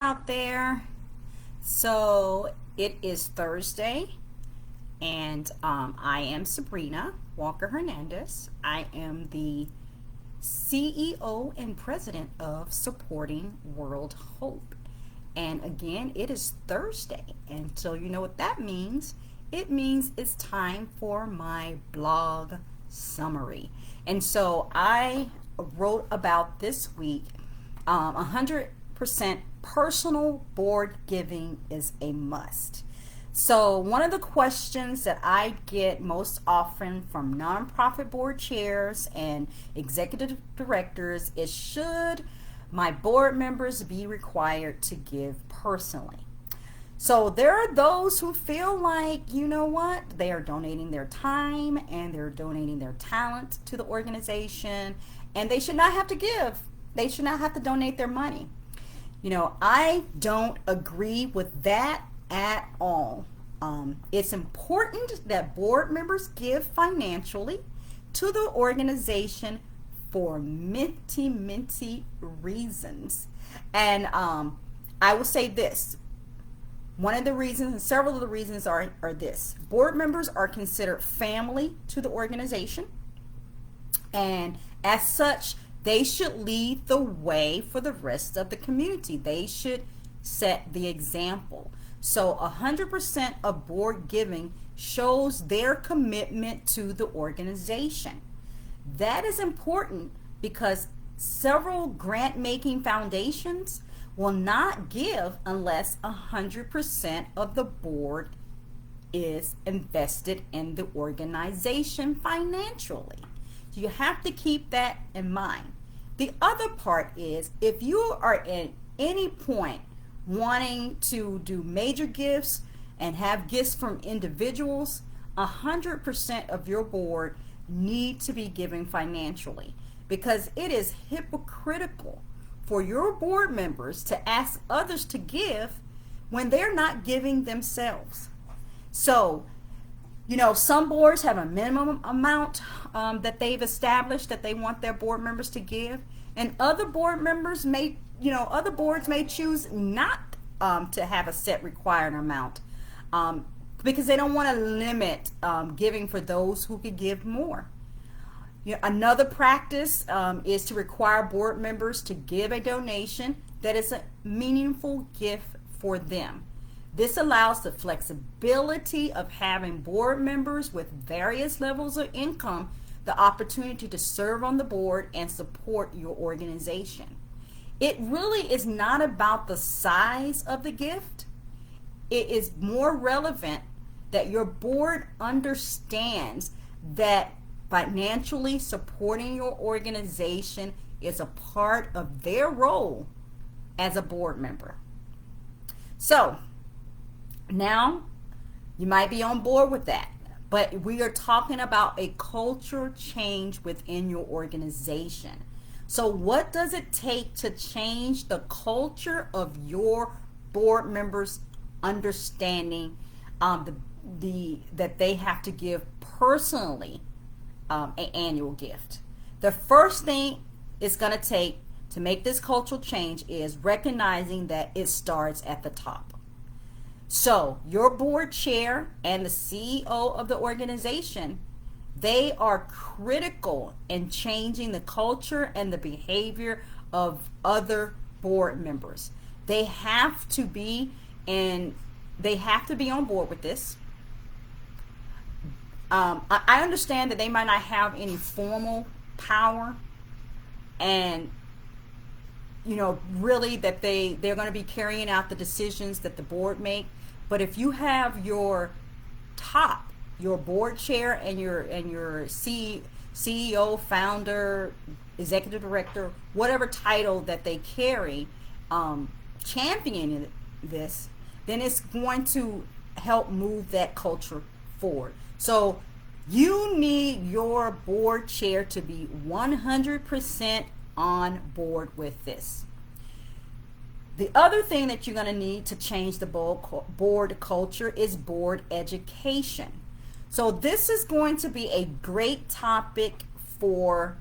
Out there. So it is Thursday, and I am Sabrina Walker Hernandez. I am the CEO and president of Supporting World Hope. And again, it is Thursday, and so you know what that means. It means it's time for my blog summary. And so I wrote about this week 100% personal board giving is a must. So one of the questions that I get most often from nonprofit board chairs and executive directors is, should my board members be required to give personally? So there are those who feel like, you know what, they are donating their time and they're donating their talent to the organization, and they should not have to give. They should not have to donate their money. I don't agree with that at all. It's important that board members give financially to the organization for many reasons. And I will say this. One of the reasons, and several of the reasons are this. Board members are considered family to the organization. And as such, they should lead the way for the rest of the community. They should set the example. So 100% of board giving shows their commitment to the organization. That is important because several grant-making foundations will not give unless 100% of the board is invested in the organization financially. You have to keep that in mind. The other part is, if you are at any point wanting to do major gifts and have gifts from individuals, 100% of your board need to be giving financially, because it is hypocritical for your board members to ask others to give when they're not giving themselves. So some boards have a minimum amount that they've established that they want their board members to give, and other boards may choose not to have a set required amount because they don't want to limit giving for those who could give more. Another practice is to require board members to give a donation that is a meaningful gift for them. This allows the flexibility of having board members with various levels of income the opportunity to serve on the board and support your organization. It really is not about the size of the gift. It is more relevant that your board understands that financially supporting your organization is a part of their role as a board member. So, now, you might be on board with that, but we are talking about a culture change within your organization. So what does it take to change the culture of your board members understanding that they have to give personally an annual gift? The first thing it's going to take to make this cultural change is recognizing that it starts at the top. So your board chair and the CEO of the organization, they are critical in changing the culture and the behavior of other board members. They have to be on board with this. I understand that they might not have any formal power, and really that they're going to be carrying out the decisions that the board make. But if you have your board chair and your CEO, founder, executive director, whatever title that they carry, championing this, then it's going to help move that culture forward. So you need your board chair to be 100% on board with this. The other thing that you're going to need to change the board culture is board education. So this is going to be a great topic for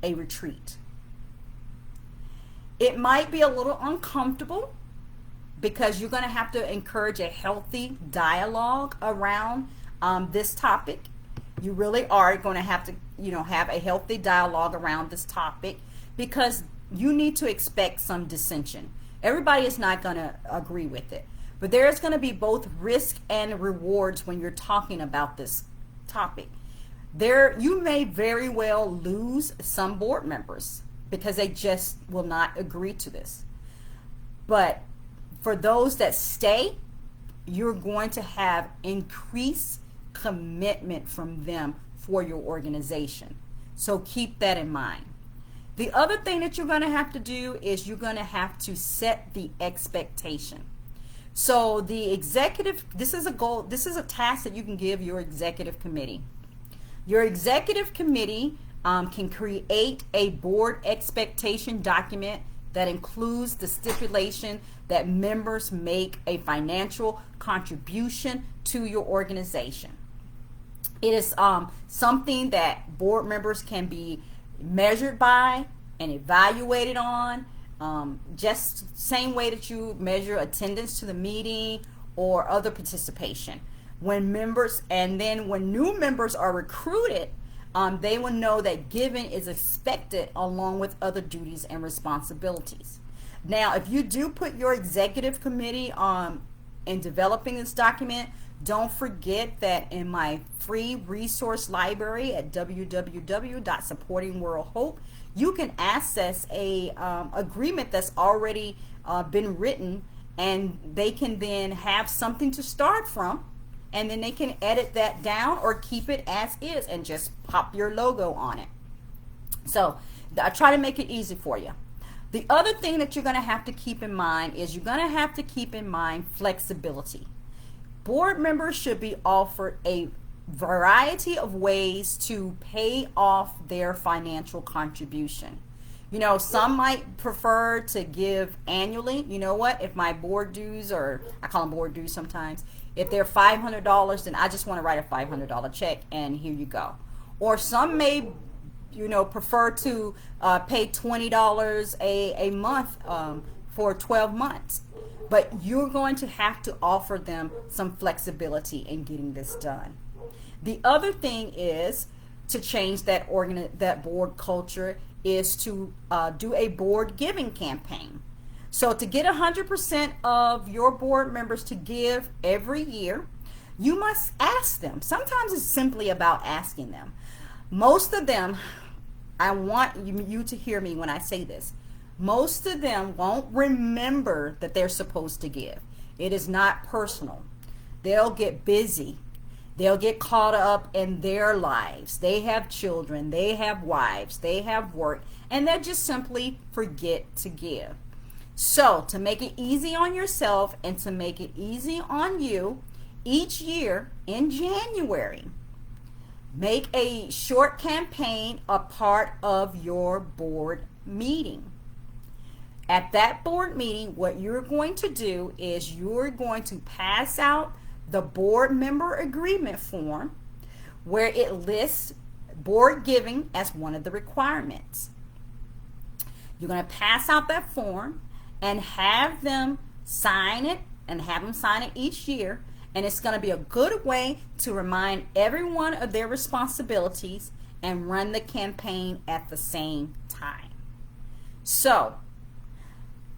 a retreat. It might be a little uncomfortable because you're going to have to encourage a healthy dialogue around this topic. You really are going to have to, have a healthy dialogue around this topic, because you need to expect some dissension. Everybody is not going to agree with it, but there is going to be both risk and rewards when you're talking about this topic. You may very well lose some board members because they just will not agree to this. But for those that stay, you're going to have increased commitment from them for your organization. So keep that in mind. The other thing that you're going to have to do is you're going to have to set the expectation. So the executive, this is a goal, this is a task that you can give your executive committee. Your executive committee can create a board expectation document that includes the stipulation that members make a financial contribution to your organization. It is something that board members can be measured by and evaluated on, just same way that you measure attendance to the meeting or other participation. When new members are recruited, they will know that giving is expected along with other duties and responsibilities. Now, if you do put your executive committee in developing this document, don't forget that in my free resource library at www.supportingworldhope, you can access a agreement that's already been written, and they can then have something to start from, and then they can edit that down or keep it as is and just pop your logo on it. So I try to make it easy for you. The other thing that you're going to have to keep in mind is you're going to have to keep in mind flexibility. Board members should be offered a variety of ways to pay off their financial contribution. Some might prefer to give annually. You know what? If my board dues, or I call them board dues sometimes, if they're $500, then I just want to write a $500 check and here you go. Or some may, prefer to pay $20 a month for 12 months. But you're going to have to offer them some flexibility in getting this done. The other thing is to change that board culture is to do a board giving campaign. So to get 100% of your board members to give every year, you must ask them. Sometimes it's simply about asking them. Most of them, I want you to hear me when I say this, most of them won't remember that they're supposed to give. It is not personal. They'll get busy. They'll get caught up in their lives. They have children. They have wives. They have work. And they just simply forget to give. So to make it easy on yourself and to make it easy on you, each year in January, make a short campaign a part of your board meeting. At that board meeting, what you're going to do is you're going to pass out the board member agreement form where it lists board giving as one of the requirements. You're going to pass out that form and have them sign it, and have them sign it each year. And it's going to be a good way to remind everyone of their responsibilities and run the campaign at the same time. So,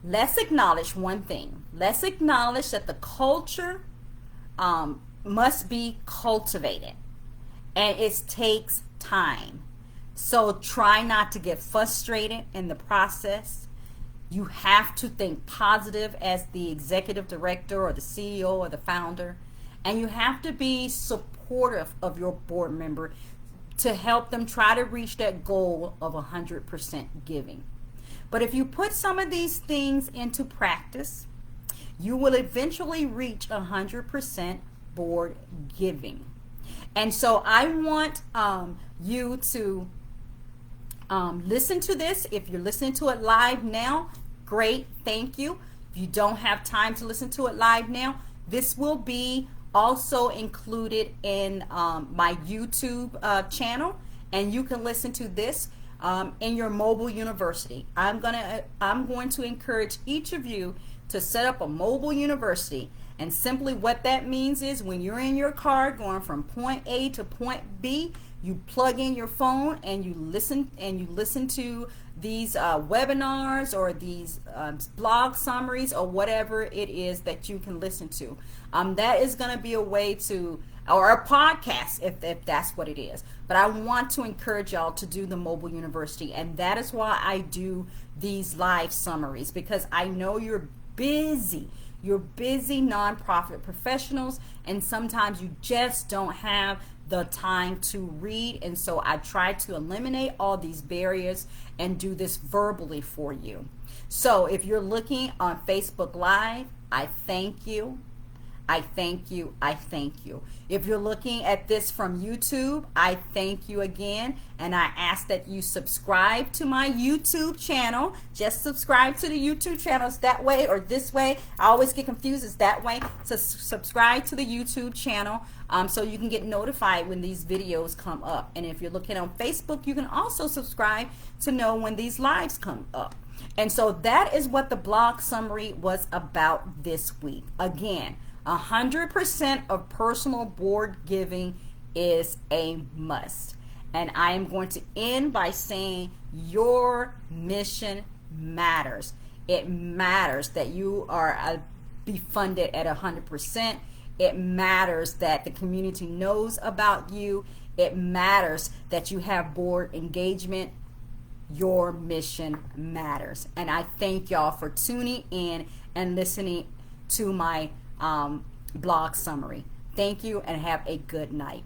let's acknowledge one thing. Let's acknowledge that the culture must be cultivated, and it takes time. So try not to get frustrated in the process. You have to think positive as the executive director or the CEO or the founder, and you have to be supportive of your board member to help them try to reach that goal of 100% giving. But if you put some of these things into practice, you will eventually reach 100% board giving. And so I want you to listen to this. If you're listening to it live now, great, thank you. If you don't have time to listen to it live now, this will be also included in my YouTube channel, and you can listen to this in your mobile university. I'm going to encourage each of you to set up a mobile university. And simply what that means is when you're in your car going from point A to point B, you plug in your phone and you listen to these webinars or these blog summaries or whatever it is that you can listen to. That is going to be a way to, or a podcast if that's what it is. But I want to encourage y'all to do the mobile university, and that is why I do these live summaries, because I know you're busy. You're busy nonprofit professionals, and sometimes you just don't have the time to read. And so I try to eliminate all these barriers and do this verbally for you. So if you're looking on Facebook Live, I thank you. I thank you. I thank you. If you're looking at this from YouTube, I thank you again. And I ask that you subscribe to my YouTube channel. Just subscribe to the YouTube channels that way or this way. I always get confused. It's that way. So subscribe to the YouTube channel so you can get notified when these videos come up. And if you're looking on Facebook, you can also subscribe to know when these lives come up. And so that is what the blog summary was about this week. Again, 100% of personal board giving is a must. And I am going to end by saying your mission matters. It matters that you are be funded at 100%. It matters that the community knows about you. It matters that you have board engagement. Your mission matters. And I thank y'all for tuning in and listening to my blog summary. Thank you and have a good night.